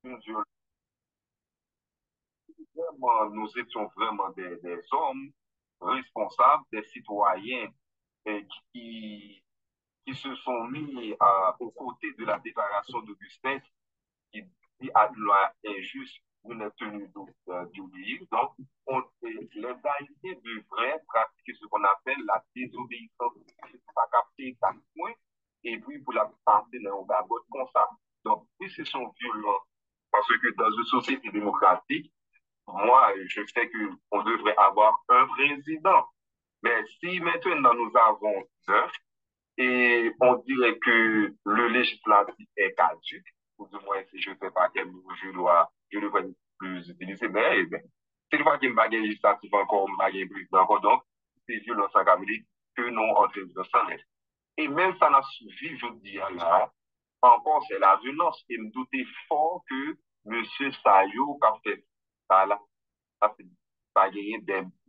une violence. Vraiment, nous étions vraiment des hommes responsables, des citoyens euh, qui, qui se sont mis aux côtés de la déclaration d'Augustin qui dit à une loi injuste, vous n'êtes tenu d'oublier. Donc, les Haïtiens devraient pratiquer ce qu'on appelle la désobéissance. Pas capter 4 points et puis pour la passer dans un bagage comme ça. Donc, oui, c'est son violent. Parce que dans une société démocratique, moi, je sais qu'on devrait avoir un président. Mais si maintenant nous avons 9, et on dirait que le législatif est caduque, ou du moins si je ne sais pas quel mot je devrais plus utiliser, mais eh bien, c'est une fois qu'il n'y a pas de législatif encore, il n'y a pas de président encore, donc c'est violence en Cameroun que nous entraînons dans ça. Et même ça n'a suivi, je dis là, encore c'est la violence. Et me doutais fort que M. Sayo, qui a fait ça là, ça fait pas gagner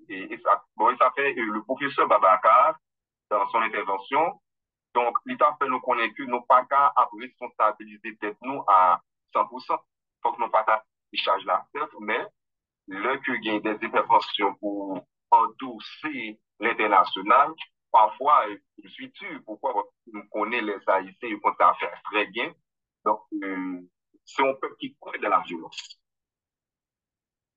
et ça, bon, ça fait le professeur Babacar, dans son intervention, donc, l'État fait nous connaître que nous pas qu'à responsabiliser peut-être nous à 100%. Faut que nous pas qu'à charge la tête, mais le que gagne des interventions pour endosser l'international, parfois, je suis sûr, pourquoi nous connaissons les Haïtiens, ils font ça faire très bien. Donc, c'est un peuple qui croit de la violence.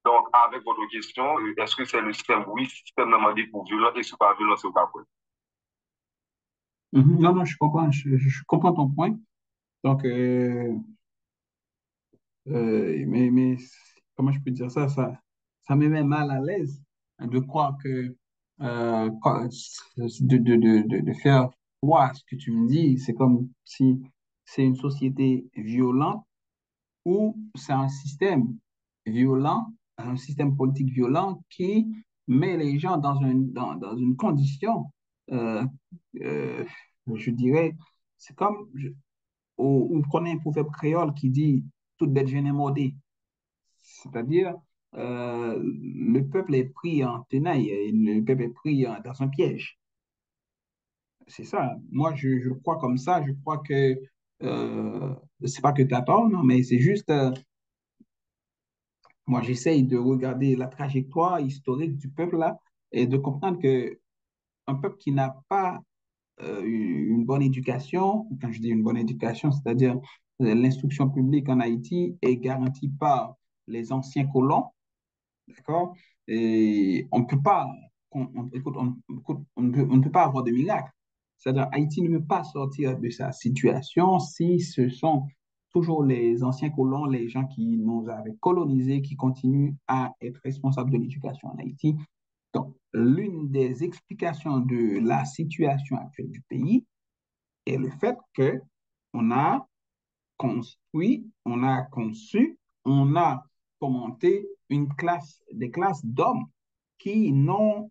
Donc, avec votre question, est-ce que c'est le système? Oui, système demandé pour violence et c'est pas violence ou pas. Mhm. Non, non, je comprends ton point. Donc, mais comment je peux dire ça? Ça me met mal à l'aise de croire que de faire croire ce que tu me dis, c'est comme si c'est une société violente ou c'est un système violent, un système politique violent qui met les gens dans une condition, euh, euh, je dirais, c'est comme, on connaît un proverbe créole qui dit toute bête gênée mordée. C'est-à-dire, le peuple est pris en tenaille, et le peuple est pris dans un piège. C'est ça. Moi, je crois comme ça. Je crois que, c'est pas que tu as tort, non, mais c'est juste, moi, j'essaye de regarder la trajectoire historique du peuple là et de comprendre que un peuple qui n'a pas une bonne éducation, quand je dis une bonne éducation, c'est-à-dire l'instruction publique en Haïti est garantie par les anciens colons. D'accord? Et on ne peut pas, écoute, on ne peut pas avoir de miracle. C'est-à-dire, Haïti ne peut pas sortir de sa situation si ce sont toujours les anciens colons, les gens qui nous avaient colonisés, qui continuent à être responsables de l'éducation en Haïti. Donc, l'une des explications de la situation actuelle du pays est le fait que on a construit, on a conçu, on a commenté des classes d'hommes qui n'ont,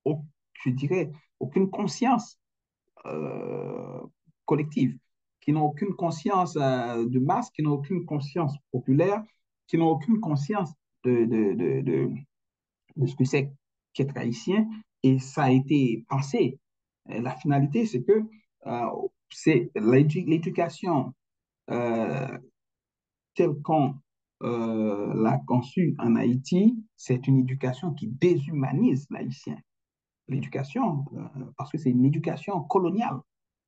je dirais, aucune conscience euh, collective, qui n'ont aucune conscience de masse, qui n'ont aucune conscience populaire, qui n'ont aucune conscience de ce que c'est qu'être haïtien. Et ça a été pensé. La finalité, c'est que c'est l'éducation euh, telle qu'on l'a conçue en Haïti, c'est une éducation qui déshumanise l'haïtien. L'éducation, parce que c'est une éducation coloniale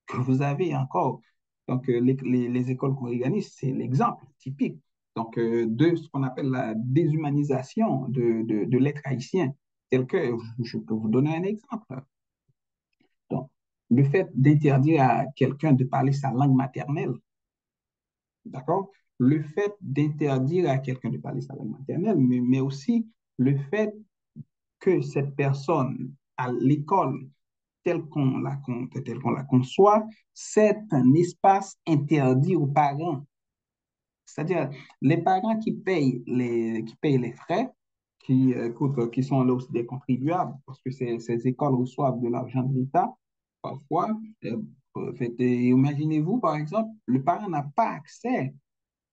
que vous avez encore. Donc, les écoles qu'on organise, c'est l'exemple typique donc, de ce qu'on appelle la déshumanisation de l'être haïtien. Tel que, je peux vous donner un exemple. Donc, le fait d'interdire à quelqu'un de parler sa langue maternelle, d'accord? Le fait d'interdire à quelqu'un de parler sa langue maternelle, mais aussi le fait que cette personne à l'école telle qu'on la conçoit, c'est un espace interdit aux parents. C'est-à-dire, les parents qui payent les frais, qui sont là aussi des contribuables, parce que ces écoles reçoivent de l'argent de l'État, parfois, imaginez-vous, par exemple, le parent n'a pas accès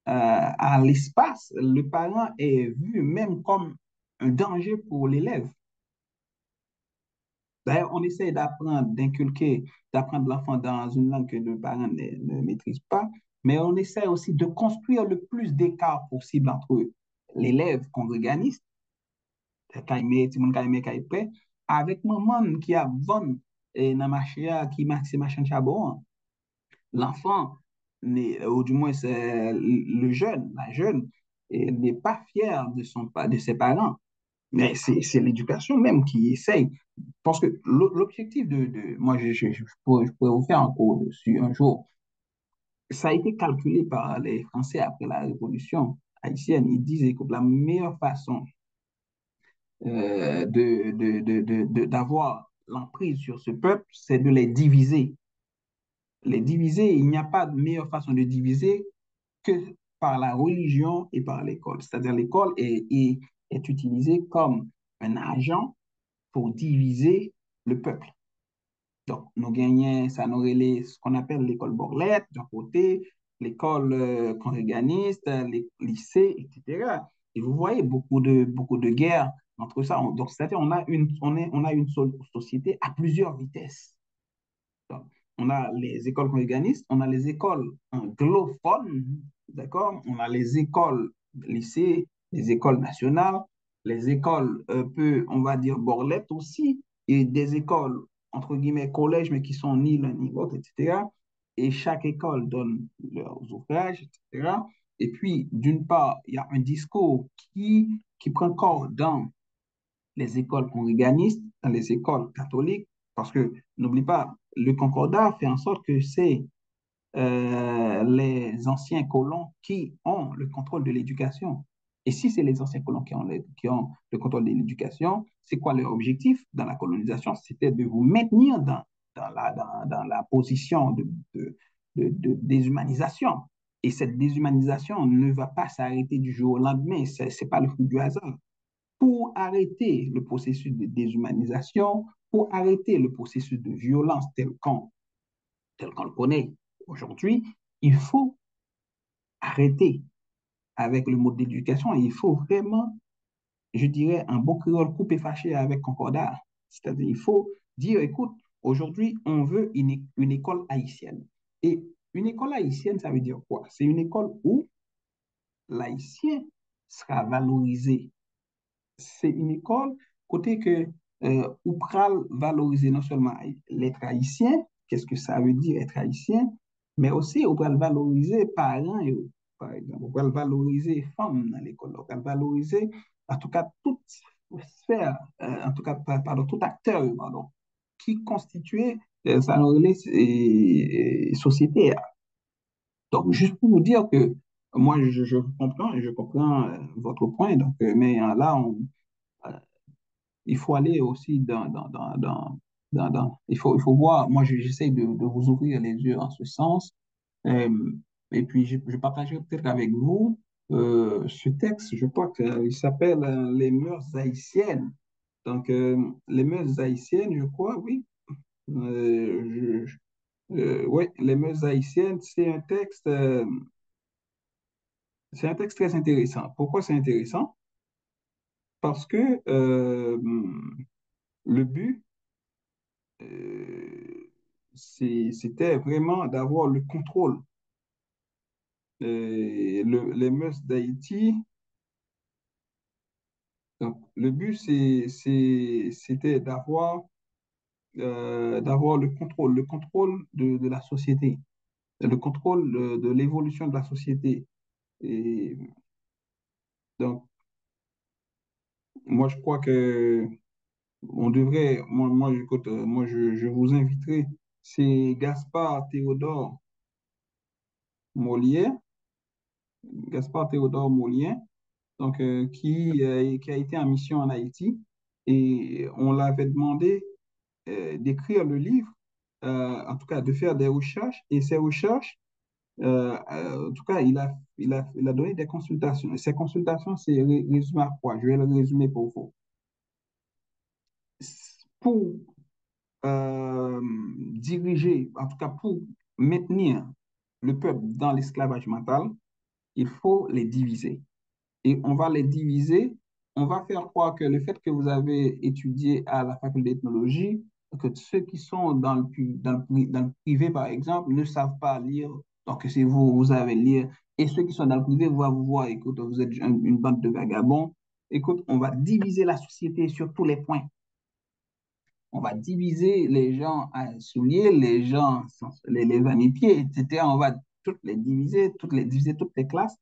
à l'espace. Le parent est vu même comme un danger pour l'élève. D'ailleurs, on essaie d'apprendre, d'inculquer, d'apprendre l'enfant dans une langue que le parent ne maîtrise pas. mais on essaie aussi de construire le plus d'écart possible entre l'élève congréganiste, avec maman qui a bon et dans qui c'est machin chabon. L'enfant, ou du moins c'est le jeune, la jeune, n'est pas fier de ses parents. Mais c'est l'éducation même qui essaye. Parce que l'objectif moi, je pourrais vous faire un cours dessus un jour. Ça a été calculé par les Français après la Révolution haïtienne. Ils disaient que la meilleure façon d'avoir l'emprise sur ce peuple, c'est de les diviser. Les diviser, il n'y a pas de meilleure façon de diviser que par la religion et par l'école. C'est-à-dire l'école est utilisée comme un agent pour diviser le peuple. Donc, nous gagnons, ça nous relève ce qu'on appelle l'école Borlette, d'un côté, l'école congréganiste, les lycées, etc. Et vous voyez beaucoup de guerres entre ça. Donc, c'est-à-dire on a une société à plusieurs vitesses. Donc, on a les écoles congréganistes, on a les écoles anglophones, d'accord? On a les écoles lycées, les écoles nationales, les écoles peu, on va dire, borlettes aussi, et des écoles, entre guillemets, collèges, mais qui sont ni l'un ni l'autre, etc. Et chaque école donne leurs ouvrages, etc. Et puis, d'une part, il y a un discours qui prend corps dans les écoles congréganistes, dans les écoles catholiques, parce que n'oublie pas, le concordat fait en sorte que c'est les anciens colons qui ont le contrôle de l'éducation. Et si c'est les anciens colons qui ont le contrôle de l'éducation, c'est quoi leur objectif dans la colonisation? C'était de vous maintenir dans la position de déshumanisation. Et cette déshumanisation ne va pas s'arrêter du jour au lendemain. Ce n'est pas le fruit du hasard. Pour arrêter le processus de déshumanisation, pour arrêter le processus de violence tel qu'on le connaît aujourd'hui, il faut arrêter avec le mode d'éducation et il faut vraiment, je dirais, un bon créole coupé fâché avec concordat. C'est-à-dire, il faut dire, écoute, aujourd'hui, on veut une école haïtienne. Et une école haïtienne, ça veut dire quoi? C'est une école où l'haïtien sera valorisé. C'est une école côté que où pral valoriser non seulement l'être haïtien, qu'est-ce que ça veut dire être haïtien, mais aussi on pral valoriser parents, par exemple, on pral valoriser femmes dans l'école, on pral valoriser en tout cas toute sphère, en tout cas, pardon, tout acteur, pardon, qui constituait sa société. Donc, juste pour vous dire que moi, je comprends et je comprends votre point. Donc, mais là, euh, il faut aller aussi il faut voir, moi j'essaie de vous ouvrir les yeux en ce sens. Euh, et puis je partagerai peut-être avec vous ce texte, je crois qu'il s'appelle Les mœurs haïtiennes. Donc, les mœurs haïtiennes, je crois, oui. Oui, les mœurs haïtiennes, c'est un texte très intéressant. Pourquoi c'est intéressant? Parce que le but, c'était vraiment d'avoir le contrôle. Les mœurs d'Haïti, donc le but, c'était d'avoir le contrôle de la société, le contrôle de l'évolution de la société. Et donc, moi, je crois que on devrait, écoute, je vous inviterai, c'est Gaspard Théodore Molière, Gaspard Théodore Molière, donc, qui a été en mission en Haïti. Et on l'avait demandé d'écrire le livre, en tout cas de faire des recherches. Et ces recherches, en tout cas, il a donné des consultations. Et ces consultations, c'est résumé à quoi? Je vais le résumer pour vous. Pour diriger, en tout cas pour maintenir le peuple dans l'esclavage mental, il faut les diviser. Et on va les diviser. On va faire croire que le fait que vous avez étudié à la faculté d'ethnologie, que ceux qui sont dans le privé, par exemple, ne savent pas lire. Donc, si vous avez lire, et ceux qui sont dans le privé vont vous voir, écoute, vous êtes une bande de vagabonds. Écoute, on va diviser la société sur tous les points. On va diviser les gens à souliers, les gens, les va-nu-pieds, etc. On va diviser toutes les classes.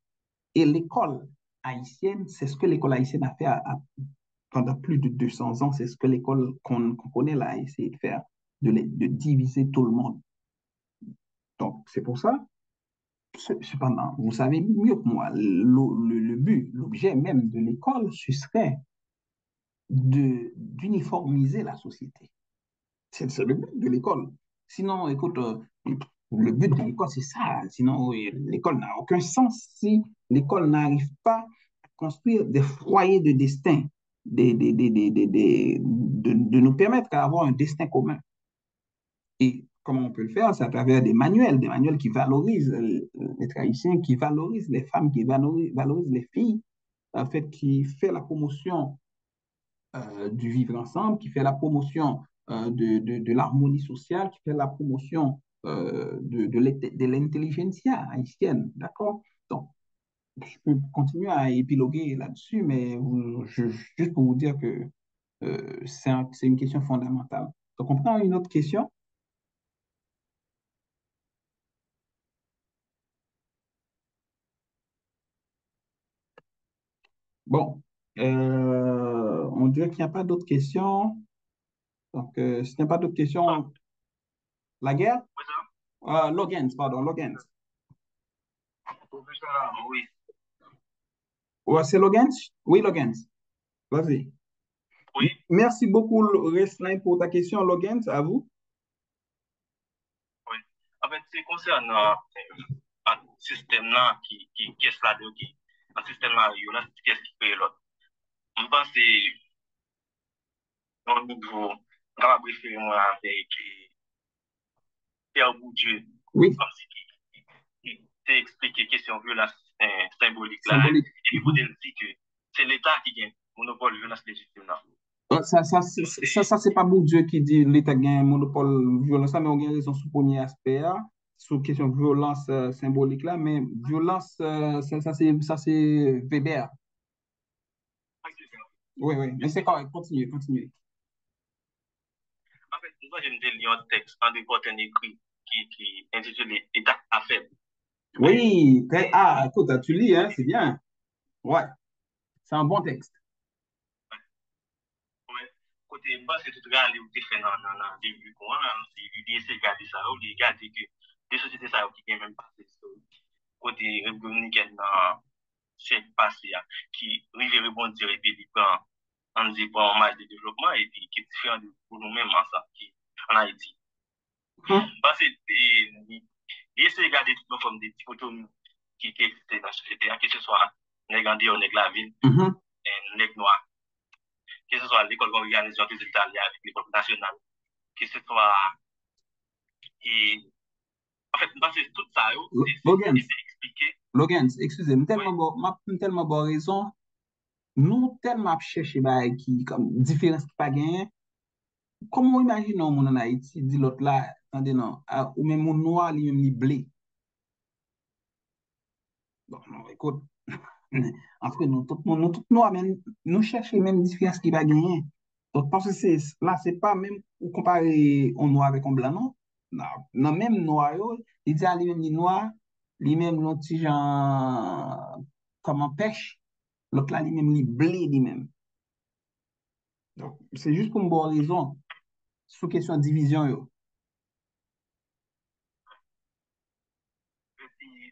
Et l'école haïtienne, c'est ce que l'école haïtienne a fait pendant plus de 200 ans. C'est ce que l'école qu'on connaît là a essayé de faire, de diviser tout le monde. Donc, c'est pour ça. Cependant, vous savez mieux que moi, le but, l'objet même de l'école, ce serait d'uniformiser la société. C'est le but de l'école. Sinon, écoute, le but de l'école, c'est ça. Sinon, l'école n'a aucun sens si l'école n'arrive pas à construire des foyers de destin, de nous permettre d'avoir un destin commun. Et comment on peut le faire? C'est à travers des manuels qui valorisent les Haïtiens, qui valorisent les femmes, qui valorisent les filles, en fait, qui fait la promotion du vivre ensemble, qui fait la promotion de l'harmonie sociale, qui fait la promotion de l'intelligentsia haïtienne. D'accord? Donc, je peux continuer à épiloguer là-dessus, mais juste pour vous dire que c'est une question fondamentale. Donc, on prend une autre question. Bon, on dirait qu'il n'y a pas d'autres questions. Donc, s'il n'y a pas d'autres questions, la guerre? Logans, pardon, Logans. Oui, Ouais, c'est Logans? Oui, Logans. Vas-y. oui. Merci beaucoup, Resline, pour ta question, Logans. À vous. Oui. En fait, c'est concernant un système là qu'est-ce là de qui, un système là, il y a qu'est-ce qui fait l'autre. Je pense que c'est un niveau, on va préférer moi avec Pierre Bourdieu, Oui, comme si qui t'a expliqué question violence symbolique là, et symbolique. il faut dire que c'est l'État qui gagne monopole de violence légitime là. C'est pas Bourdieu qui dit l'État gagne un monopole violence, mais on a raison sur le premier aspect, là, sur question de violence symbolique là, mais violence, c'est Weber. Oui, oui, mais c'est correct, continuez, continuez. En fait, moi, j'ai lu un texte, un reporter écrit qui est intitulé État à faible. Oui, écoute, tu lis, hein, c'est bien. Ouais, c'est un bon texte. Ouais. Côté bas, c'est tout gars, qui fait dans le début, quoi, il essaie de garder ça, il regarde que des sociétés ça qui ont même passé côté République dominicaine dans siècle passé, qui rive rebondir et puis on dit pour un match de développement et puis qui est différent de pour nous-mêmes en Haïti. Hein? Parce que il essaie de garder toutes nos formes de dichotomie qui existent dans la société, que ce soit nègre ou nègre la ville, Mhm. nègre noir, que ce soit l'école qu'on organise entre les Italiens avec l'école nationale, que ce soit. Et, en fait, parce que tout ça, c'est Logans, expliqué. Logans, excusez-moi, Oui, tellement bon raison. Nous, tellement chercher qui, comme, différence qui pas gagné. Comment imaginons mon en Haïti, dit l'autre là, attendez, non, ou même mon noir, lui, même, lui, blé. Bon, non, écoute, entre nous, tout noirs, même, nous cherchons même différence qui va gagner. Donc, parce que là, c'est pas même ou comparer un noir avec un blanc, non. Non, non, même noir, yo, il dit à lui-même, il noir, lui-même, l'autre petit genre, comme un pêche, l'autre là, lui-même, il blé, lui-même. Donc, c'est juste pour une bonne raison, sous question de division, yo. et puis,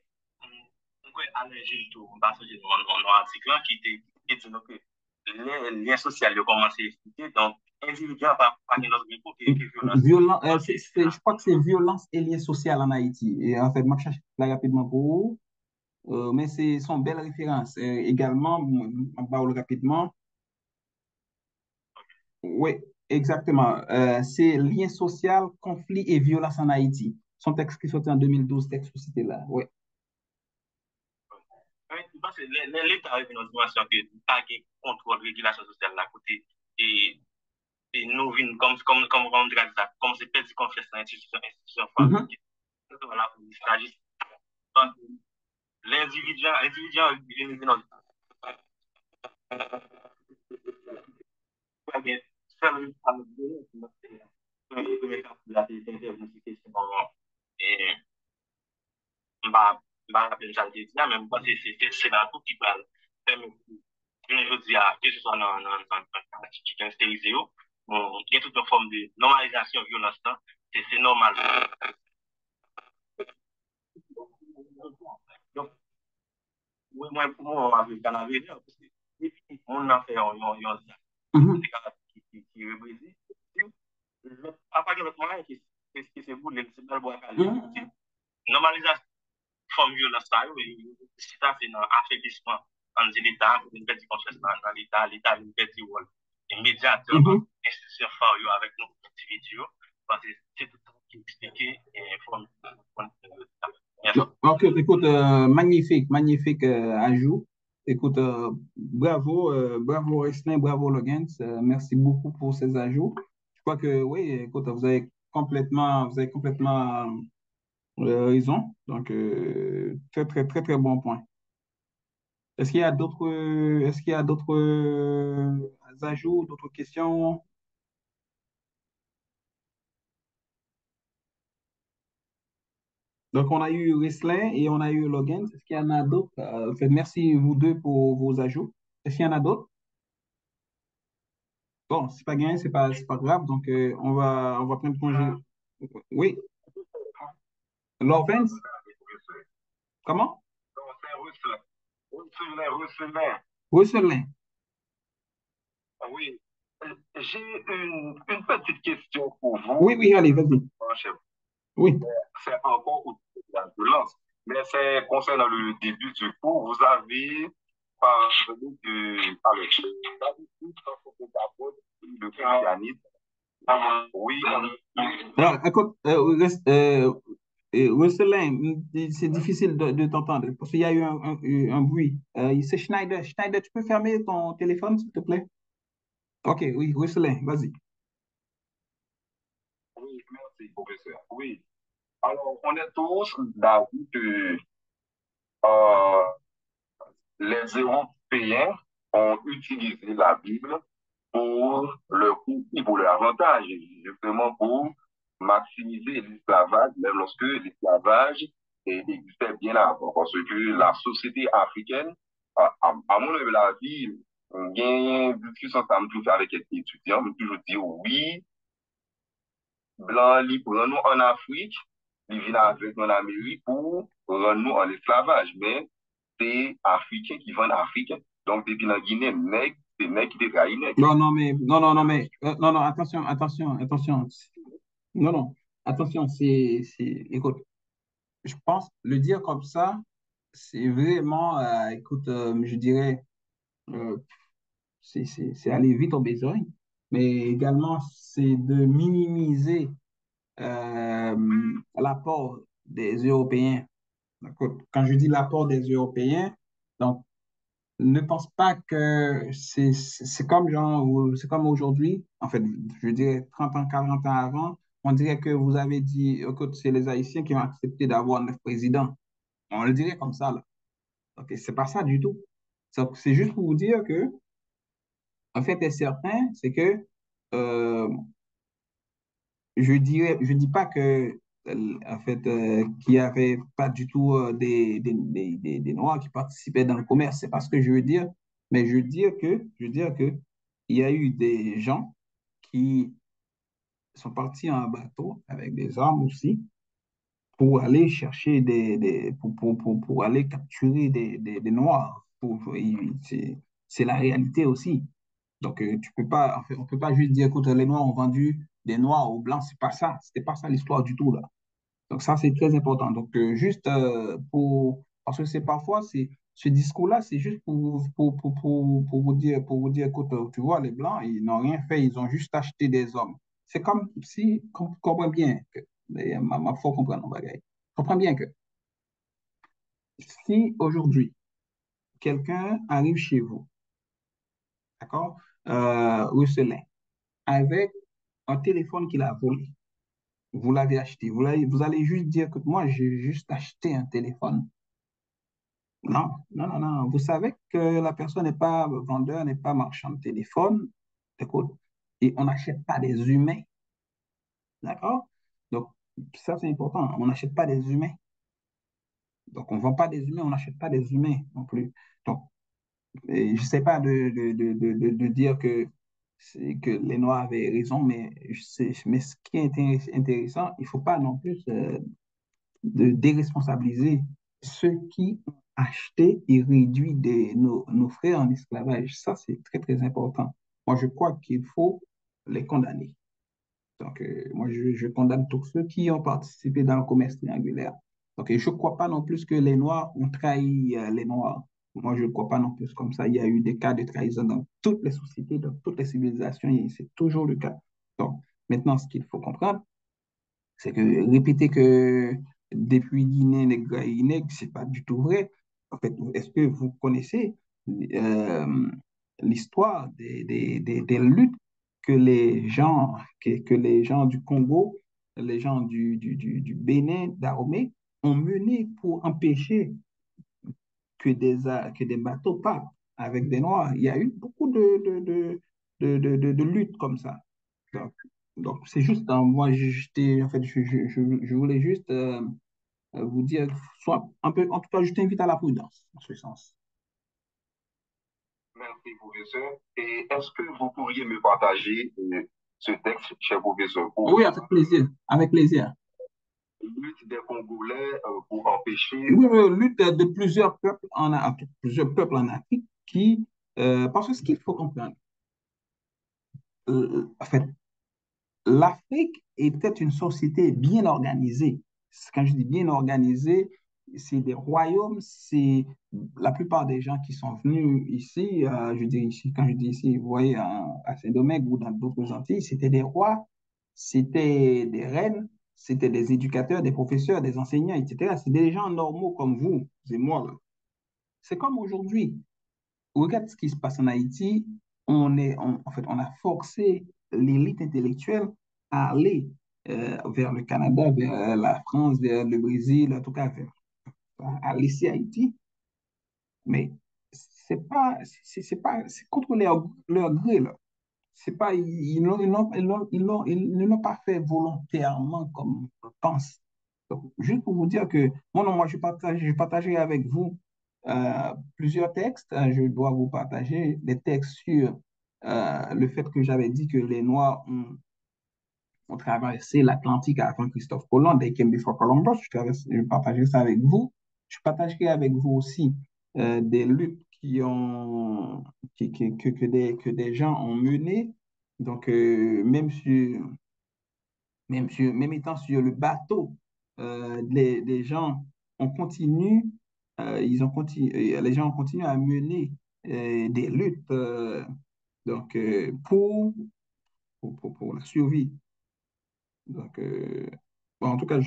on peut alléger tout, parce que dans l'article là, qui dit que les liens sociaux ont commencé à expliquer, donc, individuellement, pas de notre niveau qui est violence. Je crois que c'est violence et lien social en Haïti. Et en fait, je cherche là rapidement pour vous. Mais c'est sont belles références. Également, on parle rapidement. Oui, exactement. C'est lien social, conflit et violence en Haïti. Son texte qui sorti en 2012, texte que c'était là. Oui. Parce que l'État arrive dans une situation que pas de contrôle, régulation sociale à côté. Et, et nous vîmes comme on dirait ça, comme c'est perdu confiance dans l'institution Mhm. voilà, pour la justice. Donc, l'individu, non, très bien. Seul, ça me dit, le premier cas de la interview, c'est et bah, rappelle ça, même parce que c'est la tout qui parle. Je veux dire, que ce soit dans qui stérisé, bon, il y a toute une forme de normalisation de violence, c'est normal. Donc, oui, moi, pour moi, avec Canada, parce que depuis on a fait qui représente, à partir de moment qui c'est vous, c'est dans le bois normalisation forme violence, si ça c'est un affaiblissement dans l'État, une petite confiance dans l'État, l'État une petite rôle immédiatement, institution fort avec nos individus, parce que c'est tout qui explique et forme. Ok, écoute, magnifique, magnifique ajout. Écoute, bravo, bravo Restlin, bravo Logan. Merci beaucoup pour ces ajouts. Je crois que oui, écoute, vous avez complètement raison. Donc, très, très, très, très bon point. Est-ce qu'il y a d'autres ajouts, d'autres questions? Donc, on a eu Restlin et on a eu Logan. Est-ce qu'il y en a d'autres? Merci vous deux pour vos ajouts. Est-ce qu'il y en a d'autres? Bon, c'est pas gagné, c'est pas grave. Donc, on va prendre congé. Oui, Lawrence, comment? Russelin. Oui. J'ai une petite question pour vous. Oui, oui, allez, vas-y. Oui. C'est encore au de la violence, mais c'est concernant le début du cours. Vous avez parlé de. Alors, d'habitude, quand on parle de christianisme, oui, Alors, écoute, Russelin, c'est difficile de t'entendre parce qu'il y a eu un bruit. C'est Schneider. Schneider, tu peux fermer ton téléphone, s'il te plaît? Ok, oui, Russelin, vas-y. oui, merci, professeur. Oui. Alors, on est tous d'avis que euh, les Européens ont utilisé la Bible pour leur profit, pour leur avantage, justement pour maximiser l'esclavage, même lorsque l'esclavage existait bien avant. Parce que la société africaine, à mon avis, il y a une discussion que je toujours avec quelques étudiants, je toujours dire oui, blanc, ils prennent nous en Afrique, ils viennent avec nous en Amérique pour rendre nous en esclavage. Mais c'est Africains qui vendent Afrique. Donc, depuis la Guinée, nègre, c'est nègre qui déraille nègre. Non, non, attention, attention, attention. Non, non, attention, écoute, je pense le dire comme ça, c'est vraiment, écoute, je dirais, euh, c'est aller vite en besogne, mais également, c'est de minimiser l'apport des Européens. D'accord. Quand je dis l'apport des Européens, donc, ne pense pas que c'est comme genre, c'est comme aujourd'hui, en fait, je dirais 30 ans, 40 ans avant, on dirait que vous avez dit, écoute, c'est les Haïtiens qui ont accepté d'avoir 9 présidents. On le dirait comme ça, là. Donc, c'est pas ça du tout. C'est juste pour vous dire que, en fait, est certain, c'est que euh, je dis pas que, en fait, qu'il y avait pas du tout des Noirs qui participaient dans le commerce. C'est pas ce que je veux dire. Mais je veux dire que il y a eu des gens qui sont partis en bateau avec des armes aussi pour aller chercher pour aller capturer des Noirs. C'est la réalité aussi. Donc, tu peux pas, en fait, on peut pas juste dire, écoute, les Noirs ont vendu des Noirs aux Blancs. C'est pas ça. C'était pas ça l'histoire du tout, là. Donc, ça, c'est très important. Donc, juste parce que c'est parfois, ce discours-là, c'est juste pour vous dire, écoute, tu vois, les Blancs, ils n'ont rien fait. Ils ont juste acheté des hommes. C'est comme si, comprends bien que, faut comprendre, mon bagage. Comprends bien que si aujourd'hui, quelqu'un arrive chez vous, d'accord, Russelin, avec un téléphone qu'il a volé. vous l'avez acheté. Vous allez juste dire que moi, j'ai juste acheté un téléphone. Non, non, non, non. Vous savez que la personne n'est pas vendeur, n'est pas marchand de téléphone. Écoute, et on n'achète pas des humains. D'accord? Donc, ça, c'est important. On n'achète pas des humains. Donc, on ne vend pas des humains, on n'achète pas des humains non plus. Donc, et je ne sais pas de dire que, que les Noirs avaient raison, mais, mais ce qui est intéressant, il ne faut pas non plus de déresponsabiliser ceux qui ont acheté et réduit nos frères en esclavage. Ça, c'est très, très important. Moi, je crois qu'il faut les condamner. Donc, moi, je condamne tous ceux qui ont participé dans le commerce triangulaire. Donc, et je ne crois pas non plus que les Noirs ont trahi les Noirs. Moi, je ne crois pas non plus comme ça. Il y a eu des cas de trahison dans toutes les sociétés, dans toutes les civilisations, et c'est toujours le cas. Donc, maintenant, ce qu'il faut comprendre, c'est que répéter que depuis Guinée, Guinée, c'est pas du tout vrai. En fait, est-ce que vous connaissez euh, l'histoire des luttes que les gens du Congo, les gens du Bénin, d'Aromé, ont menées pour empêcher que des bateaux partent avec des Noirs? Il y a eu beaucoup de luttes comme ça. Donc, donc c'est juste, moi, en fait, je voulais juste vous dire, soit un peu, en tout cas, je t'invite à la prudence, en ce sens. Merci, professeur. Et est-ce que vous pourriez me partager ce texte, cher professeur, Oui, pour avec plaisir, avec plaisir. lutte des Congolais pour empêcher. Oui, oui, lutte de plusieurs peuples plusieurs peuples en Afrique qui, parce que ce qu'il faut comprendre, en fait, l'Afrique est peut-être une société bien organisée. Quand je dis bien organisée, c'est des royaumes, c'est la plupart des gens qui sont venus ici, je dis ici, quand je dis ici, vous voyez, à Saint-Domingue ou dans d'autres Antilles, c'était des rois, c'était des reines, c'était des éducateurs, des professeurs, des enseignants, etc. C'est des gens normaux comme vous et moi, là. C'est comme aujourd'hui. Regarde ce qui se passe en Haïti. En fait, on a forcé l'élite intellectuelle à aller vers le Canada, vers la France, vers le Brésil, en tout cas, à laisser Haïti. Mais c'est contre leur gré, là. C'est pas, ils ne l'ont pas fait volontairement comme on pense. Donc, juste pour vous dire que moi, non, moi, je partagerai avec vous plusieurs textes. Je dois vous partager des textes sur le fait que j'avais dit que les Noirs ont traversé l'Atlantique avant Christophe Colomb, They came before Columbus. Je partagerai ça avec vous. Je partagerai avec vous aussi des luttes que des gens ont menées. Donc, même étant sur le bateau, les gens ont continué, les gens ont continué à mener des luttes donc, pour la survie. Donc, bon, en tout cas,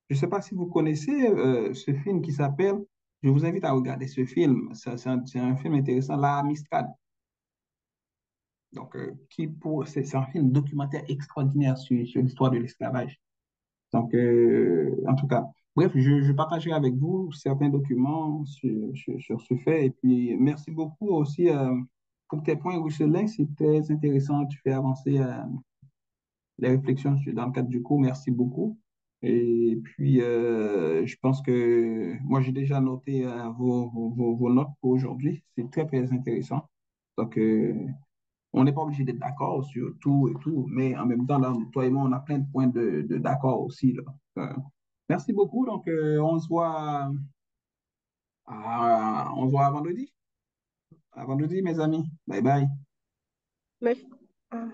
je sais pas si vous connaissez ce film qui s'appelle, je vous invite à regarder ce film, c'est un film intéressant, La Amistad. Donc, c'est un film documentaire extraordinaire sur l'histoire de l'esclavage. Donc, en tout cas, bref, je partagerai avec vous certains documents sur ce fait. Et puis, merci beaucoup aussi pour tes points, Rousselin. C'est très intéressant. Tu fais avancer les réflexions dans le cadre du cours. Merci beaucoup. Et puis, je pense que moi, j'ai déjà noté vos notes pour aujourd'hui. C'est très, très intéressant. Donc, on n'est pas obligé d'être d'accord sur tout et tout, mais en même temps, là, toi et moi, on a plein de points d'accord aussi, là. Euh, Merci beaucoup. Donc, on se voit à vendredi. À vendredi, mes amis. Bye bye. Mais, ah.